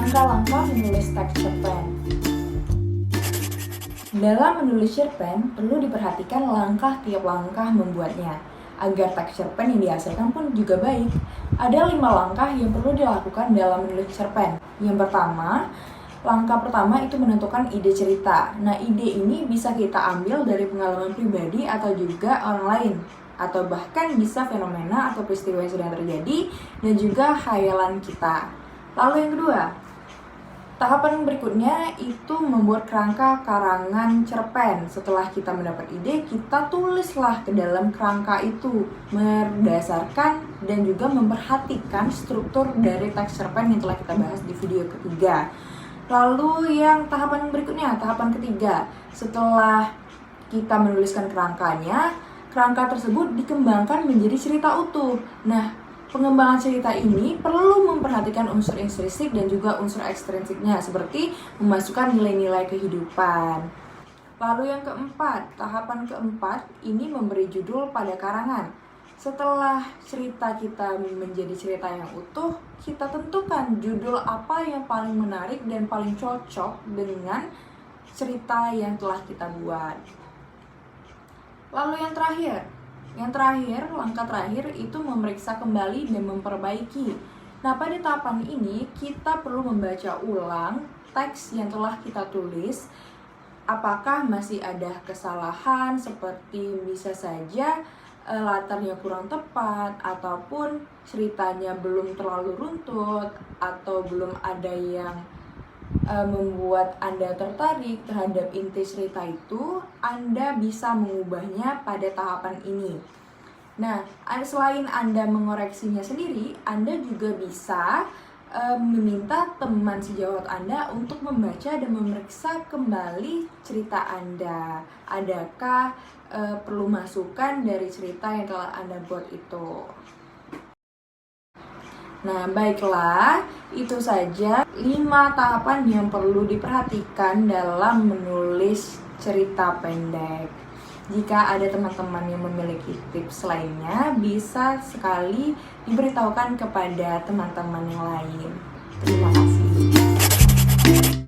Langkah-langkah menulis teks cerpen. Dalam menulis cerpen, perlu diperhatikan langkah tiap langkah membuatnya, agar teks cerpen yang dihasilkan pun juga baik. Ada 5 langkah yang perlu dilakukan dalam menulis cerpen. Yang pertama, langkah pertama itu menentukan ide cerita. Nah, ide ini bisa kita ambil dari pengalaman pribadi atau juga orang lain, atau bahkan bisa fenomena atau peristiwa yang sedang terjadi dan juga khayalan kita. Lalu yang kedua, tahapan berikutnya itu membuat kerangka karangan cerpen. Setelah kita mendapat ide, kita tulislah ke dalam kerangka itu berdasarkan dan juga memperhatikan struktur dari teks cerpen yang telah kita bahas di video ketiga. Lalu yang tahapan berikutnya, tahapan ketiga, setelah kita menuliskan kerangkanya, kerangka tersebut dikembangkan menjadi cerita utuh. Nah, pengembangan cerita ini perlu memperhatikan unsur intrinsik dan juga unsur ekstrinsiknya, seperti memasukkan nilai-nilai kehidupan. Lalu yang keempat, tahapan keempat ini memberi judul pada karangan. Setelah cerita kita menjadi cerita yang utuh, kita tentukan judul apa yang paling menarik dan paling cocok dengan cerita yang telah kita buat. Lalu yang terakhir, langkah terakhir itu memeriksa kembali dan memperbaiki. Nah, pada tahapan ini kita perlu membaca ulang teks yang telah kita tulis. Apakah masih ada kesalahan, seperti bisa saja latarnya kurang tepat, ataupun ceritanya belum terlalu runtut, atau belum ada yang membuat Anda tertarik terhadap inti cerita itu, Anda bisa mengubahnya pada tahapan ini. Nah, selain Anda mengoreksinya sendiri, Anda juga bisa meminta teman sejawat Anda untuk membaca dan memeriksa kembali cerita Anda. Adakah perlu masukan dari cerita yang telah Anda buat itu? Nah, baiklah, itu saja 5 tahapan yang perlu diperhatikan dalam menulis cerita pendek. Jika ada teman-teman yang memiliki tips lainnya, bisa sekali diberitahukan kepada teman-teman yang lain. Terima kasih.